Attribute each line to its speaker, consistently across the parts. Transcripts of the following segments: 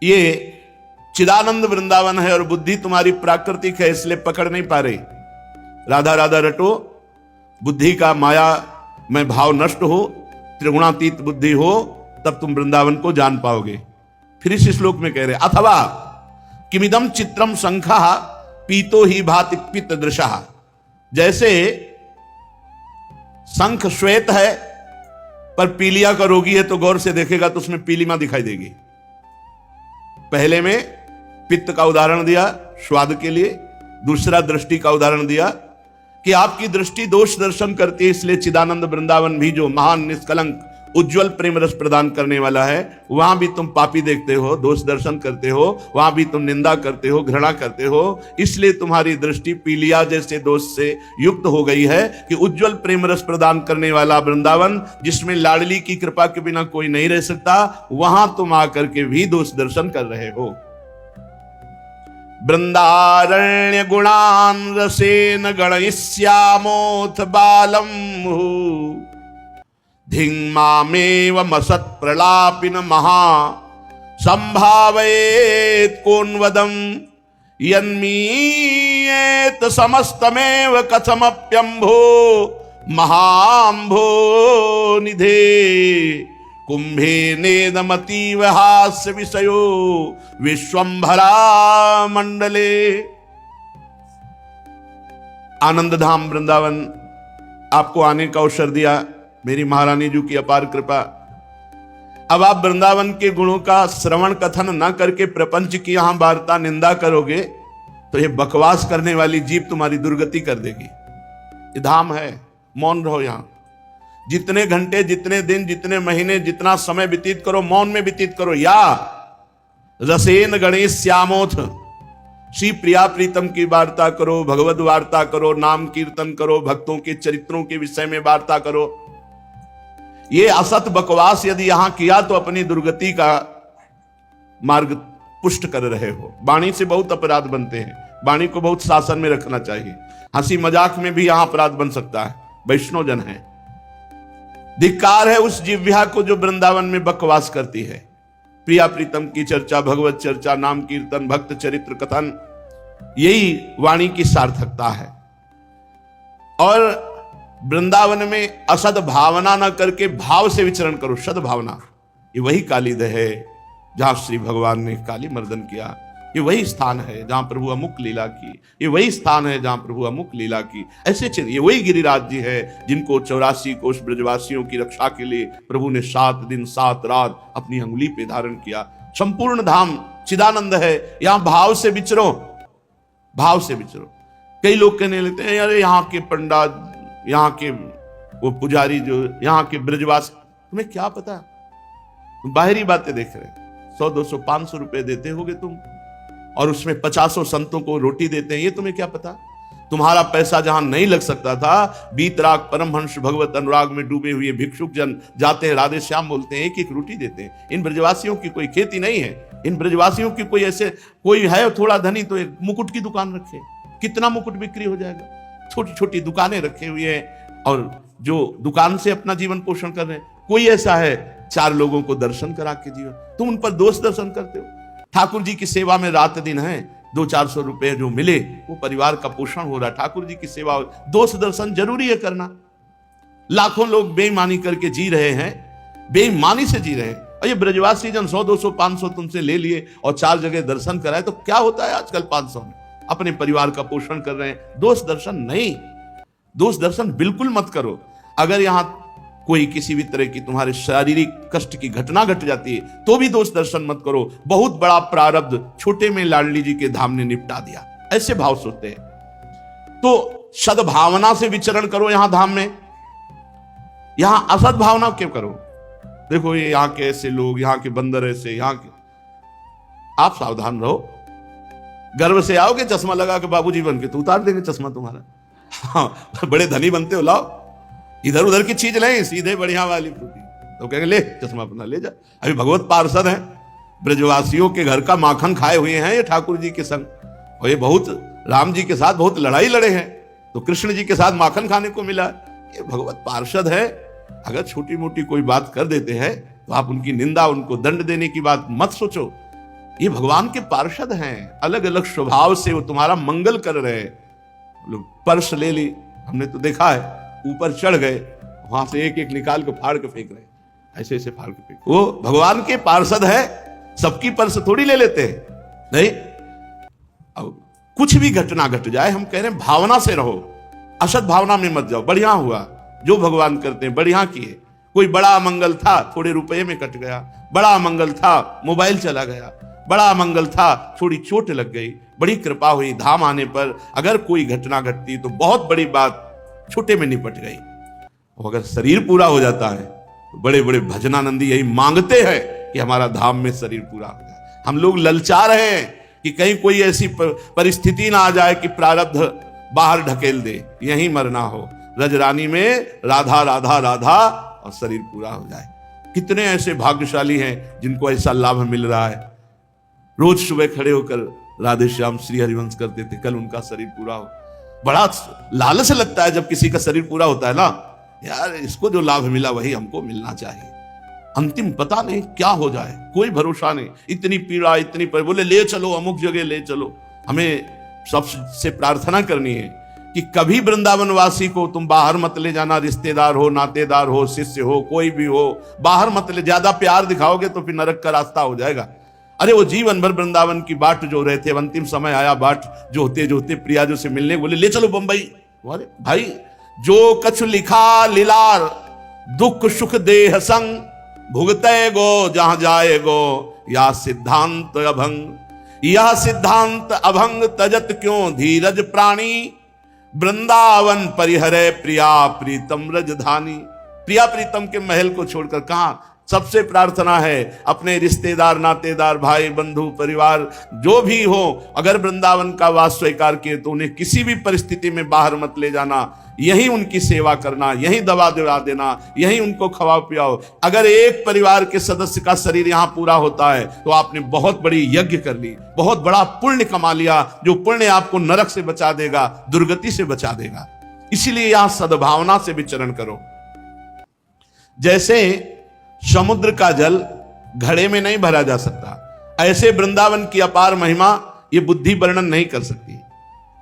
Speaker 1: ये चिदानंद वृंदावन है और बुद्धि तुम्हारी प्राकृतिक है, इसलिए पकड़ नहीं पा रही। राधा राधा रटो, बुद्धि का माया में भाव नष्ट हो, त्रिगुणातीत बुद्धि हो, तब तुम वृंदावन को जान पाओगे। फिर इस श्लोक में कह रहे अथवा किमिदम चित्रम शंखा पीतो ही भाति पित्त दृशा। जैसे शंख श्वेत है पर पीलिया का रोगी है तो गौर से देखेगा तो उसमें पीलिमा दिखाई देगी। पहले में पित्त का उदाहरण दिया स्वाद के लिए, दूसरा दृष्टि का उदाहरण दिया कि आपकी दृष्टि दोष दर्शन करती है, इसलिए चिदानंद वृंदावन भी जो महान निष्कलंक उज्जवल प्रेम रस प्रदान करने वाला है, वहां भी तुम पापी देखते हो, दोष दर्शन करते हो, वहां भी तुम निंदा करते हो, घृणा करते हो, इसलिए तुम्हारी दृष्टि पीलिया जैसे दोष से युक्त हो गई है कि उज्जवल प्रेम रस प्रदान करने वाला वृंदावन, जिसमें लाडली की कृपा के बिना कोई नहीं रह सकता, वहां तुम आकर के भी दोष दर्शन कर रहे हो। वृंदारण्य गुणान रसेन गणयिष्यामोऽथ बालम धिंमामेव मसत् प्रलापिन महा संभावयेत् कोन्वदम यन्मीयेत समस्तमेव कथमप्यंभो महांभो निधे कुंभे नेदमतीव हास्य विषयो विश्वंभरा मंडले। आनंद धाम वृंदावन आपको आने का अवसर दिया, मेरी महारानी जी की अपार कृपा। अब आप वृंदावन के गुणों का श्रवण कथन न करके प्रपंच की यहां वार्ता निंदा करोगे तो ये बकवास करने वाली जीभ तुम्हारी दुर्गति कर देगी। ये धाम है, मौन रहो। यहां जितने घंटे, जितने दिन, जितने महीने, जितना समय व्यतीत करो मौन में व्यतीत करो। या रसेन गणेश श्यामोथ, श्री प्रिया प्रीतम की वार्ता करो, भगवद वार्ता करो, नाम कीर्तन करो, भक्तों के चरित्रों के विषय में वार्ता करो। ये असत बकवास यदि यहां किया तो अपनी दुर्गति का मार्ग पुष्ट कर रहे हो। वाणी से बहुत अपराध बनते हैं, वाणी को बहुत शासन में रखना चाहिए। हंसी मजाक में भी यहां अपराध बन सकता है, वैष्णव जन है। धिक्कार है उस जिह्वा को जो वृंदावन में बकवास करती है। प्रिया प्रीतम की चर्चा, भगवत चर्चा, नाम कीर्तन, भक्त चरित्र कथन, यही वाणी की सार्थकता है। और वृंदावन में असद भावना न करके भाव से विचरण करो, सद भावना। ये वही कालीद है जहां श्री भगवान ने काली मर्दन किया, ये वही स्थान है जहां प्रभु अमुक लीला की, ये वही स्थान है जहां प्रभु अमुक लीला की। ऐसे ये वही गिरिराज जी है जिनको 84 कोष ब्रजवासियों की रक्षा के लिए प्रभु ने 7 दिन 7 रात अपनी अंगुली पे धारण किया। संपूर्ण धाम चिदानंद है, यहां भाव से विचरो, भाव से विचरो। कई लोग कहने लगते हैं अरे यहाँ के पंडित, यहाँ के वो पुजारी, जो यहाँ के ब्रजवासी, तुम्हें क्या पता, तुम बाहरी बातें देख रहे। 100 200 500 रुपए देते होगे तुम, और उसमें 50 संतों को रोटी देते हैं, ये तुम्हें क्या पता। तुम्हारा पैसा जहां नहीं लग सकता था, बीतराग परमहंस भगवत अनुराग में डूबे हुए भिक्षुक जन जाते हैं, राधे श्याम बोलते हैं, एक एक रोटी देते हैं। इन ब्रजवासियों की कोई खेती नहीं है, इन ब्रजवासियों की कोई ऐसे कोई है थोड़ा धनी तो एक मुकुट की दुकान रखे, कितना मुकुट बिक्री हो जाएगा। छोटी छोटी दुकानें रखे हुए हैं और जो दुकान से अपना जीवन पोषण कर रहे हैं। कोई ऐसा है 4 लोगों को दर्शन करा के जीवन, तुम उन पर दोष दर्शन करते हो। ठाकुर जी की सेवा में रात दिन है, 200-400 रुपए जो मिले वो परिवार का पोषण हो रहा है। ठाकुर जी की सेवा, दोष दर्शन जरूरी है करना। लाखों लोग बेईमानी करके जी रहे हैं, बेईमानी से जी रहे हैं। और ये ब्रजवासी जन 100 200 500 तुमसे ले लिए और 4 जगह दर्शन कराए तो क्या होता है आजकल 500 में, अपने परिवार का पोषण कर रहे हैं। दोष दर्शन नहीं, दोष दर्शन बिल्कुल मत करो। अगर यहां कोई किसी भी तरह की तुम्हारे शारीरिक कष्ट की घटना घट जाती है तो भी दोष दर्शन मत करो। बहुत बड़ा प्रारब्ध छोटे में लाडली जी के धाम ने निपटा दिया, ऐसे भाव सोचते हैं। तो सद्भावना से विचरण करो यहां धाम में, यहां असद भावना क्यों करो। देखो ये यहाँ के ऐसे लोग, यहाँ के बंदर ऐसे, यहाँ के, आप सावधान रहो। गर्व से आओगे चश्मा लगा के बाबूजी बन के तो उतार देंगे चश्मा तुम्हारा। हाँ, बड़े धनी बनते हो, लाओ इधर उधर की चीज लें, सीधे बढ़िया वाली फ्रूटी, तो कहेंगे ले चश्मा अपना ले जा। अभी भगवत पार्षद हैं, ब्रजवासियों के घर का माखन खाए हुए हैं ये ठाकुर जी के संग, और ये बहुत राम जी के साथ बहुत लड़ाई लड़े हैं तो कृष्ण जी के साथ माखन खाने को मिला। ये भगवत पार्षद है। अगर छोटी मोटी कोई बात कर देते हैं तो आप उनकी निंदा, उनको दंड देने की बात मत सोचो। ये भगवान के पार्षद हैं, अलग अलग स्वभाव से वो तुम्हारा मंगल कर रहे हैं। पर्स ले ली, हमने तो देखा है, ऊपर चढ़ गए, वहां से एक एक निकाल के फाड़ के फेंक रहे, ऐसे ऐसे फाड़ के फेंक। वो भगवान के पार्षद है, सबकी पर्स थोड़ी ले लेते हैं, नहीं। अब कुछ भी घटना घट जाए, हम कह रहे हैं भावना से रहो, असद भावना में मत जाओ। बढ़िया हुआ जो भगवान करते हैं, बढ़िया किए। कोई बड़ा मंगल था, थोड़े रुपए में कट गया। बड़ा मंगल था, मोबाइल चला गया। बड़ा मंगल था, थोड़ी चोट लग गई। बड़ी कृपा हुई, धाम आने पर अगर कोई घटना घटती तो बहुत बड़ी बात छोटे में निपट गई। अगर शरीर पूरा हो जाता है तो बड़े बड़े भजनानंदी यही मांगते हैं कि हमारा धाम में शरीर पूरा हो जाए। हम लोग ललचा रहे हैं कि कहीं कोई ऐसी परिस्थिति ना आ जाए कि प्रारब्ध बाहर ढकेल दे, यहीं मरना हो। रजरानी में राधा राधा राधा और शरीर पूरा हो जाए। कितने ऐसे भाग्यशाली हैं जिनको ऐसा लाभ मिल रहा है। रोज सुबह खड़े होकर राधे श्याम श्री हरिवंश करते थे, कल उनका शरीर पूरा हो। बड़ा लालच लगता है जब किसी का शरीर पूरा होता है ना, यार इसको जो लाभ मिला वही हमको मिलना चाहिए। अंतिम पता नहीं क्या हो जाए, कोई भरोसा नहीं। इतनी पीड़ा, इतनी बोले ले चलो अमुक जगह ले चलो। हमें सबसे प्रार्थना करनी है कि कभी वृंदावन वासी को तुम बाहर मत ले जाना। रिश्तेदार हो, नातेदार हो, शिष्य हो, कोई भी हो, बाहर मत ले। ज्यादा प्यार दिखाओगे तो फिर नरक का रास्ता हो जाएगा। अरे वो जीवन भर वृंदावन की बाट जो रहे थे, अंतिम समय आया बाट जो होते प्रिया जो से मिलने, बोले ले चलो बंबई। अरे भाई, जो कछु लिखा लीलार दुख सुख देह संग, भुगते गो जहां जाए गो, या सिद्धांत अभंग। यह सिद्धांत अभंग तजत क्यों धीरज प्राणी, वृंदावन परिहरे प्रिया प्रीतम रजधानी। प्रिया प्रीतम के महल को छोड़कर कहां। सबसे प्रार्थना है अपने रिश्तेदार, नातेदार, भाई बंधु, परिवार जो भी हो, अगर वृंदावन का वास स्वीकार किए तो उन्हें किसी भी परिस्थिति में बाहर मत ले जाना। यही उनकी सेवा करना, यही दवा दिला देना, यही उनको खवाओ पियाओ। अगर एक परिवार के सदस्य का शरीर यहां पूरा होता है तो आपने बहुत बड़ी यज्ञ कर ली, बहुत बड़ा पुण्य कमा लिया, जो पुण्य आपको नरक से बचा देगा, दुर्गति से बचा देगा। इसीलिए यहां सद्भावना से विचरण करो। जैसे समुद्र का जल घड़े में नहीं भरा जा सकता, ऐसे वृंदावन की अपार महिमा ये बुद्धि वर्णन नहीं कर सकती।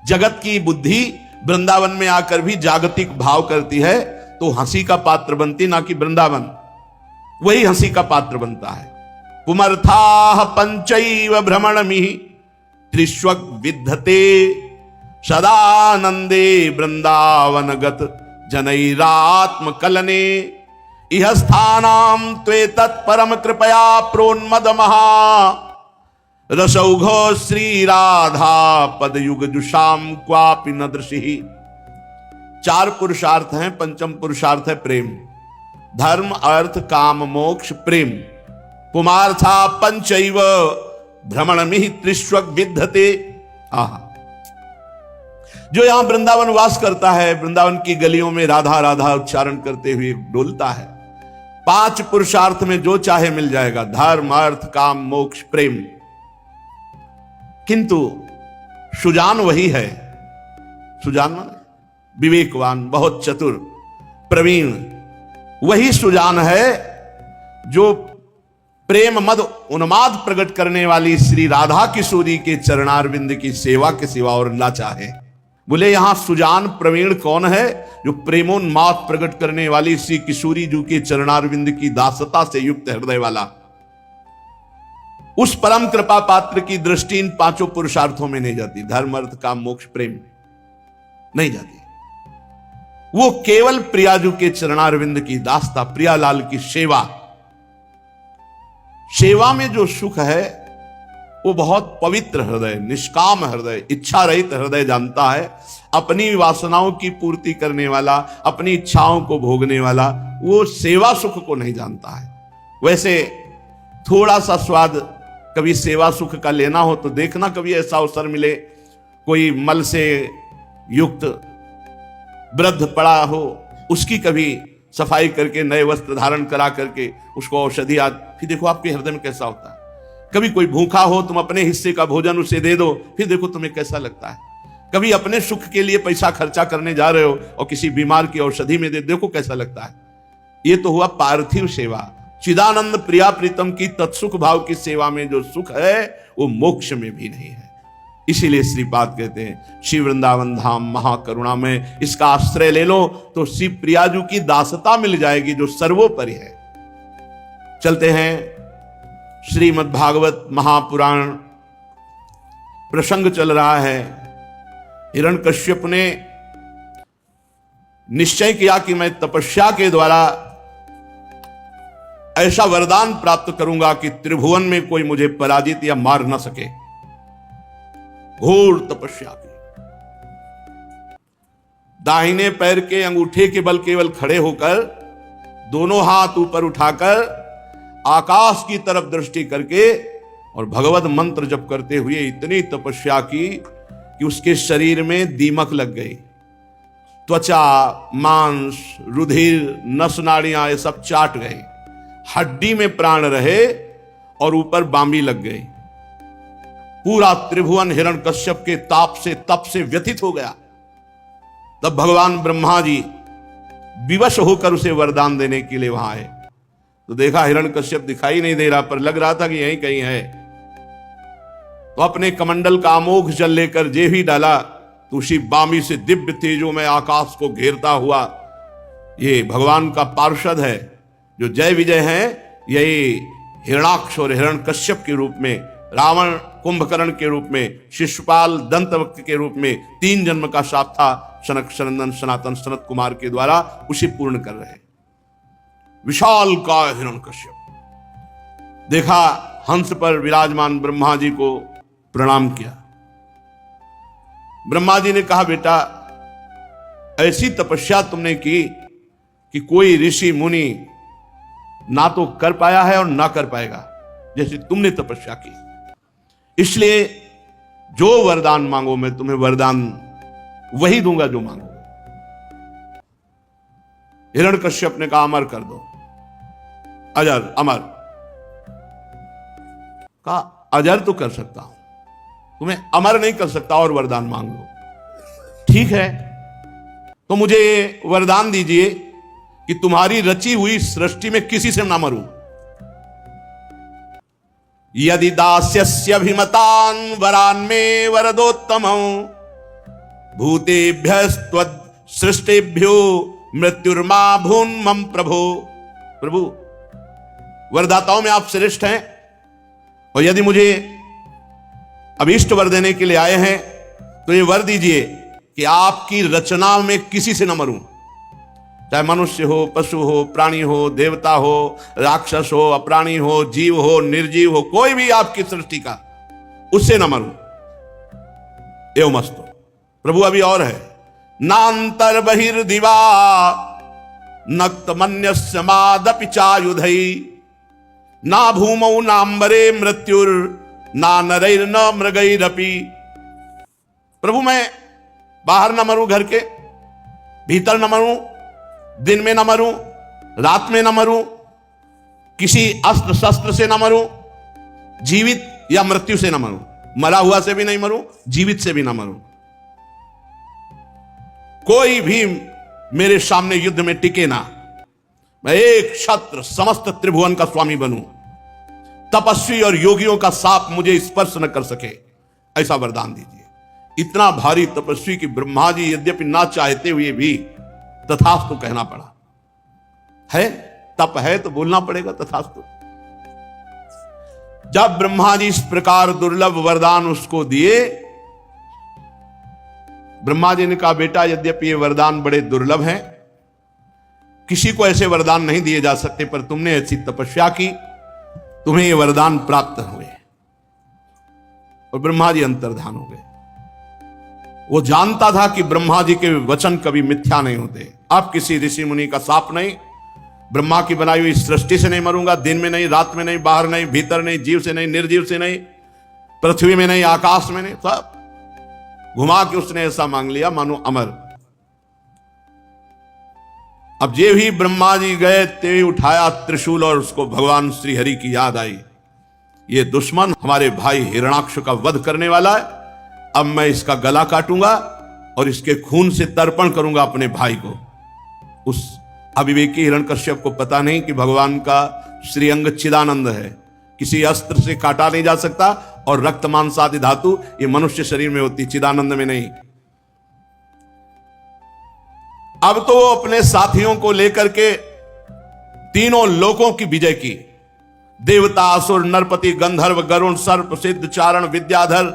Speaker 1: जगत की बुद्धि वृंदावन में आकर भी जागतिक भाव करती है तो हंसी का पात्र बनती, ना कि वृंदावन वही हंसी का पात्र बनता है। पुमर्थाः पंचैव भ्रमणमिहि त्रिष्वक् विद्धते, सदानंदे वृंदावनगत जनैरात्म कलने। इह स्थानाम त्वेतत् परम कृपया प्रोन्मद महा, रसौघो श्री राधा पद युग जुषाम क्वापि न दृशि। चार पुरुषार्थ हैं, पंचम पुरुषार्थ है प्रेम। धर्म, अर्थ, काम, मोक्ष, प्रेम। पुमार्था पंचैव भ्रमणमिहि त्रिष्वक् विद्धते। आहा, जो यहां वृंदावन वास करता है, वृंदावन की गलियों में राधा राधा उच्चारण करते हुए डोलता है। पांच पुरुषार्थ में जो चाहे मिल जाएगा, धर्म, अर्थ, काम, मोक्ष, प्रेम। किंतु सुजान वही है, सुजान विवेकवान, बहुत चतुर, प्रवीण, वही सुजान है जो प्रेम मद उन्माद प्रकट करने वाली श्री राधा किशोरी के चरणारविंद की सेवा के सिवा और ना चाहे। बोले यहां सुजान प्रवीण कौन है? जो प्रेमोन्माद प्रकट करने वाली श्री किशोरी जी के चरणारविंद की दासता से युक्त हृदय वाला, उस परम कृपा पात्र की दृष्टि इन पांचों पुरुषार्थों में नहीं जाती। धर्म, अर्थ, काम, मोक्ष, प्रेम नहीं जाती। वो केवल प्रियाजू के चरणारविंद की दासता, प्रियालाल की सेवा। सेवा में जो सुख है वो बहुत पवित्र हृदय, निष्काम हृदय, इच्छा रहित हृदय जानता है। अपनी वासनाओं की पूर्ति करने वाला, अपनी इच्छाओं को भोगने वाला, वो सेवा सुख को नहीं जानता है। वैसे थोड़ा सा स्वाद कभी सेवा सुख का लेना हो तो देखना, कभी ऐसा अवसर मिले, कोई मल से युक्त वृद्ध पड़ा हो, उसकी कभी सफाई करके नए वस्त्र धारण करा करके उसको औषधि फिर देखो आपके हृदय में कैसा होता है। कभी कोई भूखा हो, तुम अपने हिस्से का भोजन उसे दे दो, फिर देखो तुम्हें कैसा लगता है। कभी अपने सुख के लिए पैसा खर्चा करने जा रहे हो और किसी बीमार की औषधि में दे, देखो कैसा लगता है। ये तो हुआ पार्थिव सेवा। चिदानंद प्रिया प्रीतम की तत्सुख भाव की सेवा में जो सुख है वो मोक्ष में भी नहीं है। इसीलिए श्रीपाद कहते हैं श्री वृंदावन धाम महाकरुणा में इसका आश्रय ले लो तो श्री प्रियाजू की दासता मिल जाएगी जो सर्वोपरि है। चलते हैं श्रीमद् भागवत महापुराण, प्रसंग चल रहा है। हिरण्यकश्यप ने निश्चय किया कि मैं तपस्या के द्वारा ऐसा वरदान प्राप्त करूंगा कि त्रिभुवन में कोई मुझे पराजित या मार न सके। घोर तपस्या की, दाहिने पैर के अंगूठे के बल केवल खड़े होकर दोनों हाथ ऊपर उठाकर आकाश की तरफ दृष्टि करके और भगवत मंत्र जप करते हुए इतनी तपस्या की कि उसके शरीर में दीमक लग गई। त्वचा, मांस, रुधिर, नस नाड़ियां ये सब चाट गए, हड्डी में प्राण रहे और ऊपर बांबी लग गई। पूरा त्रिभुवन हिरण्यकश्यप के ताप से तप से व्यथित हो गया। तब भगवान ब्रह्मा जी विवश होकर उसे वरदान देने के लिए वहां आए तो देखा हिरण्यकश्यप दिखाई नहीं दे रहा, पर लग रहा था कि यहीं कहीं है। तो अपने कमंडल का अमोघ जल लेकर जे ही डाला तो उसी बामी से दिव्य तेजों में आकाश को घेरता हुआ ये भगवान का पार्षद है जो जय विजय है। यही हिरणाक्ष और हिरण्यकश्यप के रूप में, रावण कुंभकर्ण के रूप में, शिशुपाल दंतवक्र के रूप में 3 जन्म का शाप था सनक सनंदन सनातन सनत कुमार के द्वारा उसे पूर्ण कर रहे। विशाल का हिरण्यकश्यप देखा, हंस पर विराजमान ब्रह्मा जी को प्रणाम किया। ब्रह्मा जी ने कहा बेटा ऐसी तपस्या तुमने की कि कोई ऋषि मुनि ना तो कर पाया है और ना कर पाएगा जैसे तुमने तपस्या की। इसलिए जो वरदान मांगो मैं तुम्हें वरदान वही दूंगा जो मांगोगे। हिरण्यकश्यप ने कहा अमर कर दो, अजर अमर। कहा अजर तो कर सकता हूं, तुम्हें अमर नहीं कर सकता, और वरदान मांग लो। ठीक है तो मुझे वरदान दीजिए कि तुम्हारी रची हुई सृष्टि में किसी से ना मरूं। यदि दास्यस्यभिमतान वरान में वरदोत्तम भूतेभ्यस्त्वद सृष्टिभ्यो मृत्युर्मा भून मम प्रभो। प्रभु वरदाताओं में आप श्रेष्ठ हैं और यदि मुझे अभीष्ट वर देने के लिए आए हैं तो ये वर दीजिए कि आपकी रचना में किसी से न मरूं, चाहे मनुष्य हो, पशु हो, प्राणी हो, देवता हो, राक्षस हो, अप्राणी हो, जीव हो, निर्जीव हो, कोई भी आपकी सृष्टि का, उससे न मरूं। एवं अस्तु। प्रभु अभी और है, नांतर बहिर्दिवा नक्तमन्यस्य मादपि चायुधै ना भूमौ नांबरे मृत्युर ना नरैर न मृगैरपि। प्रभु मैं बाहर न मरूं, घर के भीतर न मरूं, दिन में न मरूं, रात में न मरूं, किसी अस्त्र शस्त्र से न मरूं, जीवित या मृत्यु से न मरूं, मरा हुआ से भी नहीं मरूं, जीवित से भी न मरूं। कोई भी मेरे सामने युद्ध में टिके ना, मैं एक छत्र समस्त त्रिभुवन का स्वामी बनूं, तपस्वी और योगियों का साप मुझे स्पर्श न कर सके, ऐसा वरदान दीजिए। इतना भारी तपस्वी कि ब्रह्मा जी यद्यपि ना चाहते हुए भी तथास्तु कहना पड़ा। है तप है तो बोलना पड़ेगा तथास्तु। जब ब्रह्मा जी इस प्रकार दुर्लभ वरदान उसको दिए, ब्रह्मा जी ने कहा बेटा यद्यपि ये वरदान बड़े दुर्लभ हैं, किसी को ऐसे वरदान नहीं दिए जा सकते, पर तुमने ऐसी तपस्या की, तुम्हें ये वरदान प्राप्त हुए। और ब्रह्मा जी अंतर्धान हो गए। वो जानता था कि ब्रह्मा जी के वचन कभी मिथ्या नहीं होते। अब किसी ऋषि मुनि का साप नहीं, ब्रह्मा की बनाई हुई सृष्टि से नहीं मरूंगा, दिन में नहीं, रात में नहीं, बाहर नहीं, भीतर नहीं, जीव से नहीं, निर्जीव से नहीं, पृथ्वी में नहीं, आकाश में नहीं, सब घुमा के उसने ऐसा मांग लिया मानो अमर। अब जे भी ब्रह्मा जी गए ते उठाया त्रिशूल और उसको भगवान श्री हरि की याद आई, ये दुश्मन हमारे भाई हिरणाक्ष का वध करने वाला है, अब मैं इसका गला काटूंगा और इसके खून से तर्पण करूंगा अपने भाई को। उस अविवेकी हिरण्यकश्यप को पता नहीं कि भगवान का श्रीअंग चिदानंद है, किसी अस्त्र से काटा नहीं जा सकता, और रक्त मांस आदि धातु ये मनुष्य शरीर में होती, चिदानंद में नहीं। अब तो वो अपने साथियों को लेकर के तीनों लोकों की विजय की। देवता, असुर, नरपति, गंधर्व, गरुण, सर्प, सिद्ध, चारण, विद्याधर,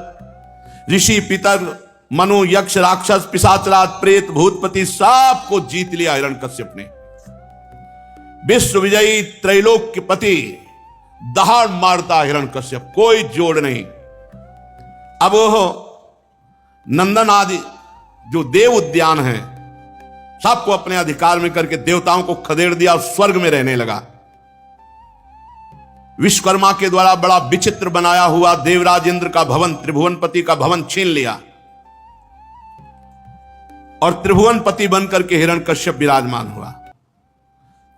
Speaker 1: ऋषि, पितर, मनु, यक्ष, राक्षस, पिशाचराज, प्रेत, भूतपति, सबको जीत लिया हिरण्यकश्यप ने। विश्व विजयी त्रैलोक्यपति दहाड़ मारता हिरण्यकश्यप, कोई जोड़ नहीं। अब वो नंदन आदि जो देव उद्यान है सबको अपने अधिकार में करके देवताओं को खदेड़ दिया और स्वर्ग में रहने लगा। विश्वकर्मा के द्वारा बड़ा विचित्र बनाया हुआ देवराज इंद्र का भवन, त्रिभुवनपति का भवन छीन लिया और त्रिभुवनपति बनकर के हिरण्यकश्यप विराजमान हुआ।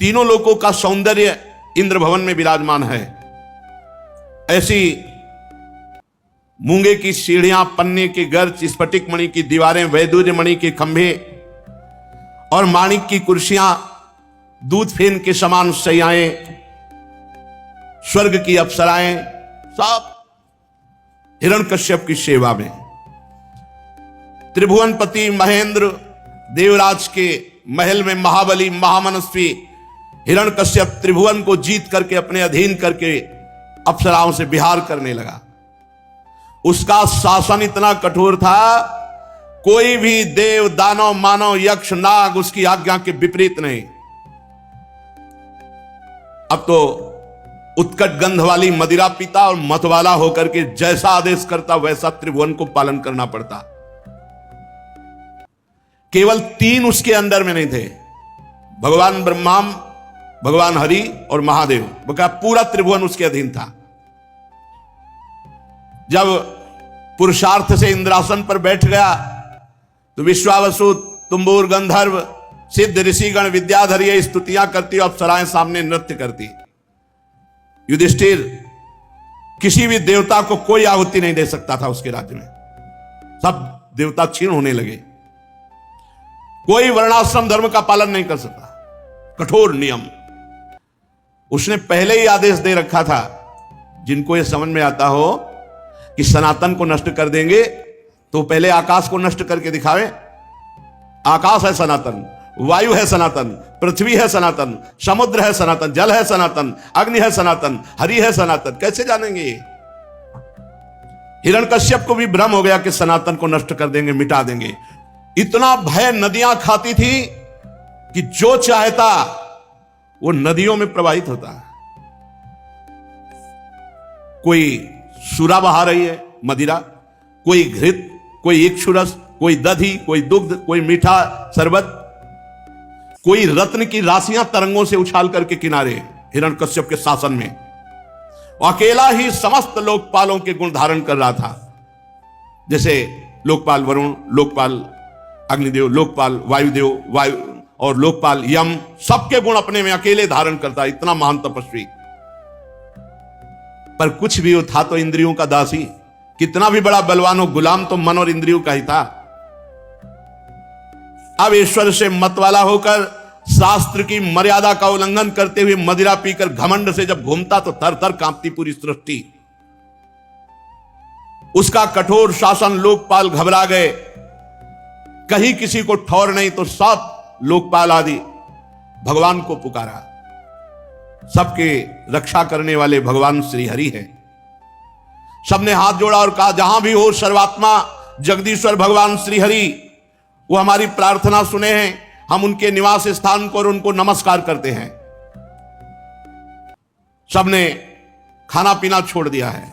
Speaker 1: तीनों लोकों का सौंदर्य इंद्र भवन में विराजमान है। ऐसी मूंगे की सीढ़ियां, पन्ने के गर्च, स्फटिक मणि की दीवारें, वैदूर्य मणि के खंभे और माणिक की कुर्सियां, दूध फेन के समान शैयाएं, स्वर्ग की अप्सराएं, सब हिरण्यकश्यप की सेवा में। त्रिभुवनपति महेंद्र देवराज के महल में महाबली महामनस्वी हिरण्यकश्यप त्रिभुवन को जीत करके अपने अधीन करके अप्सराओं से विहार करने लगा। उसका शासन इतना कठोर था, कोई भी देव, दानव, मानव, यक्ष, नाग उसकी आज्ञा के विपरीत नहीं। अब तो उत्कट गंध वाली मदिरा पीता और मतवाला होकर के जैसा आदेश करता वैसा त्रिभुवन को पालन करना पड़ता। केवल तीन उसके अंदर में नहीं थे, भगवान ब्रह्मा, भगवान हरि और महादेव, बका पूरा त्रिभुवन उसके अधीन था। जब पुरुषार्थ से इंद्रासन पर बैठ गया तो विश्वावसु, तुम्बूर, गंधर्व, सिद्ध, ऋषिगण, विद्याधर ये स्तुतियां करती और अप्सराएं सामने नृत्य करती। युधिष्ठिर किसी भी देवता को कोई आहुति नहीं दे सकता था उसके राज्य में, सब देवता क्षीण होने लगे। कोई वर्णाश्रम धर्म का पालन नहीं कर सकता, कठोर नियम। उसने पहले ही आदेश दे रखा था, जिनको यह समझ में आता हो कि सनातन को नष्ट कर देंगे तो पहले आकाश को नष्ट करके दिखावे। आकाश है सनातन, वायु है सनातन, पृथ्वी है सनातन, समुद्र है सनातन, जल है सनातन, अग्नि है सनातन, हरि है सनातन, कैसे जानेंगे ये? हिरण्यकश्यप को भी भ्रम हो गया कि सनातन को नष्ट कर देंगे, मिटा देंगे। इतना भय नदियां खाती थी कि जो चाहता वो नदियों में प्रवाहित होता। कोई सुरा बहा रही है, मदिरा, कोई घृत, कोई इक्षुरस, कोई दधी, कोई दुग्ध, कोई मीठा शरबत, कोई रत्न की राशियां तरंगों से उछाल करके किनारे हिरण्यकश्यप के शासन में। अकेला ही समस्त लोकपालों के गुण धारण कर रहा था। जैसे लोकपाल वरुण, लोकपाल अग्निदेव, लोकपाल वायुदेव, वायु और लोकपाल यम, सबके गुण अपने में अकेले धारण करता, इतना महान तपस्वी। पर कुछ भी वो था तो इंद्रियों का दासी। कितना भी बड़ा बलवान हो, गुलाम तो मन और इंद्रियों का ही था। अब ईश्वर से मतवाला होकर शास्त्र की मर्यादा का उल्लंघन करते हुए मदिरा पीकर घमंड से जब घूमता तो थर थर कांपती पूरी सृष्टि। उसका कठोर शासन लोकपाल घबरा गए, कहीं किसी को ठौर नहीं तो सब लोकपाल आदि भगवान को पुकारा। सबके रक्षा करने वाले भगवान श्री हरि हैं। सबने हाथ जोड़ा और कहा, जहां भी हो सर्वात्मा जगदीश्वर भगवान श्री हरि, वो हमारी प्रार्थना सुने हैं, हम उनके निवास स्थान को और उनको नमस्कार करते हैं। सबने खाना पीना छोड़ दिया है,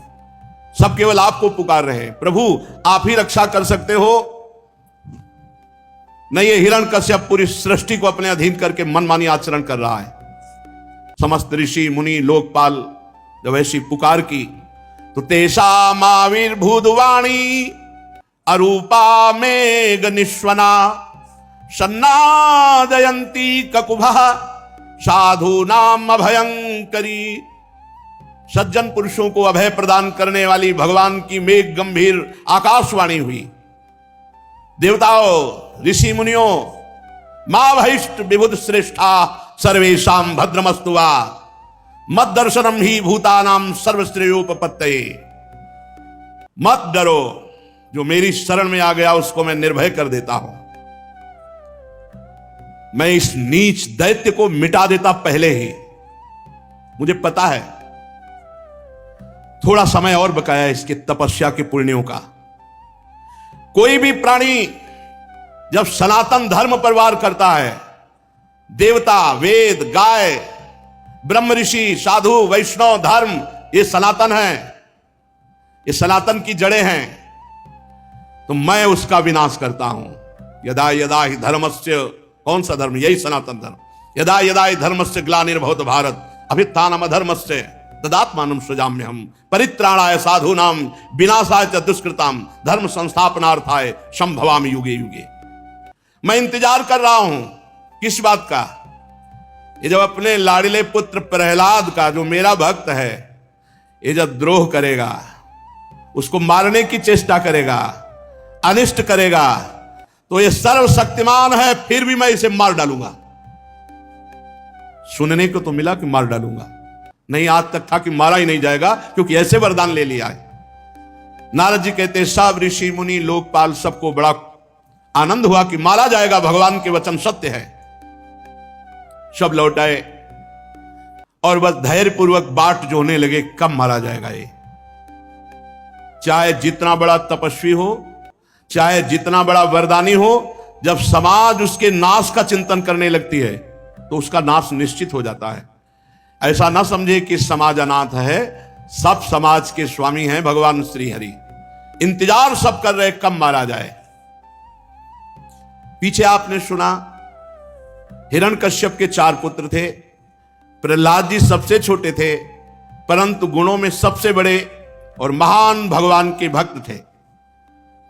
Speaker 1: सब केवल आपको पुकार रहे हैं। प्रभु आप ही रक्षा कर सकते हो। नहीं, ये हिरण्यकश्यप पूरी सृष्टि को अपने अधीन करके मनमानी आचरण कर रहा है। समस्त ऋषि मुनि लोकपाल जब ऐसी पुकार की तो तेषामाविर्भूतवाणी अरूपा मेघ निश्वना सन्नादयन्ती ककुभः साधूनाम अभयंकरी। सज्जन पुरुषों को अभय प्रदान करने वाली भगवान की मेघ गंभीर आकाशवाणी हुई। देवताओं, ऋषि मुनियों, मां भैष्ट विबुध श्रेष्ठा सर्वेशाम भद्रमस्तुवा। मत दर्शनम ही भूतानाम सर्वश्रेयोपपत्तये। मत डरो, जो मेरी शरण में आ गया उसको मैं निर्भय कर देता हूं। मैं इस नीच दैत्य को मिटा देता पहले ही। मुझे पता है थोड़ा समय और बकाया इसके तपस्या के पुण्यों का। कोई भी प्राणी जब सनातन धर्म पर वार करता है, देवता, वेद, गाय, ब्रह्म ऋषि, साधु, वैष्णव धर्म, ये सनातन है, ये सनातन की जड़ें हैं, तो मैं उसका विनाश करता हूं। यदा यदा ही धर्मस्य, कौन सा धर्म? यही सनातन धर्म। यदा यदा ही धर्मस्य ग्लानिर्भवत भारत अभ्युत्थानम अधर्मस्य तदात्मानं सृजाम्यहम् परित्राणाय साधूनां विनाशाय च दुष्कृतां धर्म संस्थापनार्थाय संभवामि युगे युगे। मैं इंतजार कर रहा हूं किस बात का? ये जब अपने लाडले पुत्र प्रहलाद का, जो मेरा भक्त है, ये जब द्रोह करेगा, उसको मारने की चेष्टा करेगा, अनिष्ट करेगा, तो ये सर्वशक्तिमान है, फिर भी मैं इसे मार डालूंगा। सुनने को तो मिला कि मार डालूंगा, नहीं, आज तक था कि मारा ही नहीं जाएगा, क्योंकि ऐसे वरदान ले लिया है। नारद जी कहते सब ऋषि मुनि लोकपाल सबको बड़ा आनंद हुआ कि मारा जाएगा, भगवान के वचन सत्य है। सब लौट आए और बस धैर्य पूर्वक बाट जोहने लगे, कब मारा जाएगा ये। चाहे जितना बड़ा तपस्वी हो, चाहे जितना बड़ा वरदानी हो, जब समाज उसके नाश का चिंतन करने लगती है तो उसका नाश निश्चित हो जाता है। ऐसा ना समझे कि समाज अनाथ है, सब समाज के स्वामी हैं भगवान श्री हरि। इंतजार सब कर रहे कब मारा जाए। पीछे आपने सुना हिरण्यकश्यप के 4 पुत्र थे। प्रहलाद जी सबसे छोटे थे, परंतु गुणों में सबसे बड़े और महान भगवान के भक्त थे।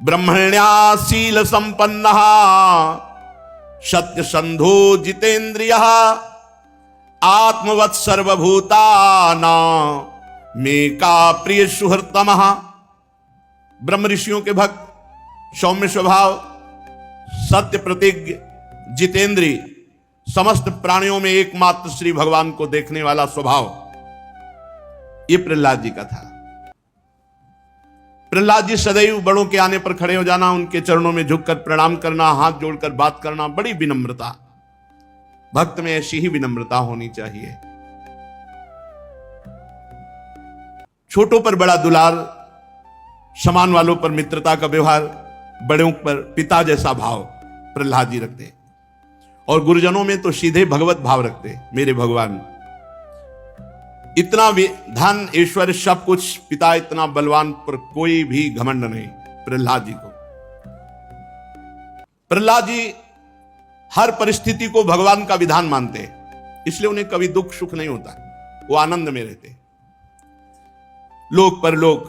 Speaker 1: ब्रह्मण्या शील संपन्न सत्य संधो जितेंद्रिय आत्मवत् सर्वभूताना में का प्रिय सुहृतम। ब्रह्म ऋषियों के भक्त, सौम्य स्वभाव, सत्य प्रतिज्ञ, जितेंद्री, समस्त प्राणियों में एकमात्र श्री भगवान को देखने वाला स्वभाव, ये प्रहलाद जी का था। प्रहलाद जी सदैव बड़ों के आने पर खड़े हो जाना, उनके चरणों में झुककर प्रणाम करना, हाथ जोड़कर बात करना, बड़ी विनम्रता। भक्त में ऐसी ही विनम्रता होनी चाहिए। छोटों पर बड़ा दुलार, समान वालों पर मित्रता का व्यवहार, बड़ों पर पिता जैसा भाव प्रहलाद जी रखते, और गुरुजनों में तो सीधे भगवत भाव रखते। मेरे भगवान, इतना धन ऐश्वर्य सब कुछ, पिता इतना बलवान, पर कोई भी घमंड नहीं प्रहलाद जी को। प्रहलाद जी हर परिस्थिति को भगवान का विधान मानते, इसलिए उन्हें कभी दुख सुख नहीं होता, वो आनंद में रहते। लोक परलोक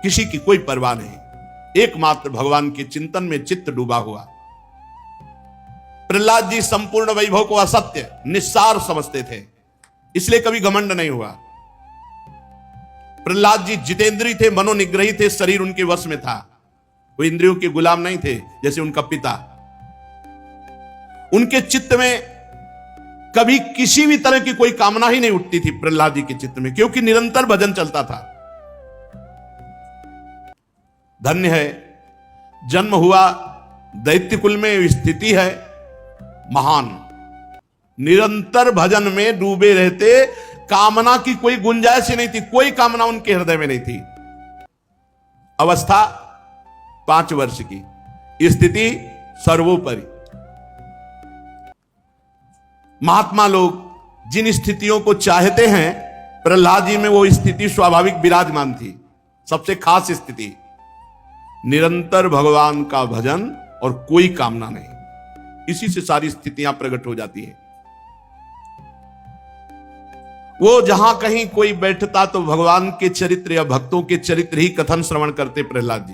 Speaker 1: किसी की कोई परवाह नहीं, एकमात्र भगवान के चिंतन में चित्त डूबा हुआ। प्रहलाद जी संपूर्ण वैभव को असत्य, निस्सार समझते थे, इसलिए कभी घमंड नहीं हुआ। प्रहलाद जी जितेंद्री थे, मनोनिग्रही थे, शरीर उनके वश में था, वो इंद्रियों के गुलाम नहीं थे जैसे उनका पिता। उनके चित्त में कभी किसी भी तरह की कोई कामना ही नहीं उठती थी प्रहलाद जी के चित्त में, क्योंकि निरंतर भजन चलता था। धन्य है, जन्म हुआ दैत्य कुल में, स्थिति है महान। निरंतर भजन में डूबे रहते, कामना की कोई गुंजाइश ही नहीं थी, कोई कामना उनके हृदय में नहीं थी। अवस्था 5 वर्ष की, स्थिति सर्वोपरि। महात्मा लोग जिन स्थितियों को चाहते हैं, प्रहलाद जी में वो स्थिति स्वाभाविक विराजमान थी। सबसे खास स्थिति निरंतर भगवान का भजन और कोई कामना नहीं, इसी से सारी स्थितियां प्रकट हो जाती है। वो जहां कहीं कोई बैठता तो भगवान के चरित्र या भक्तों के चरित्र ही कथन श्रवण करते प्रहलाद जी।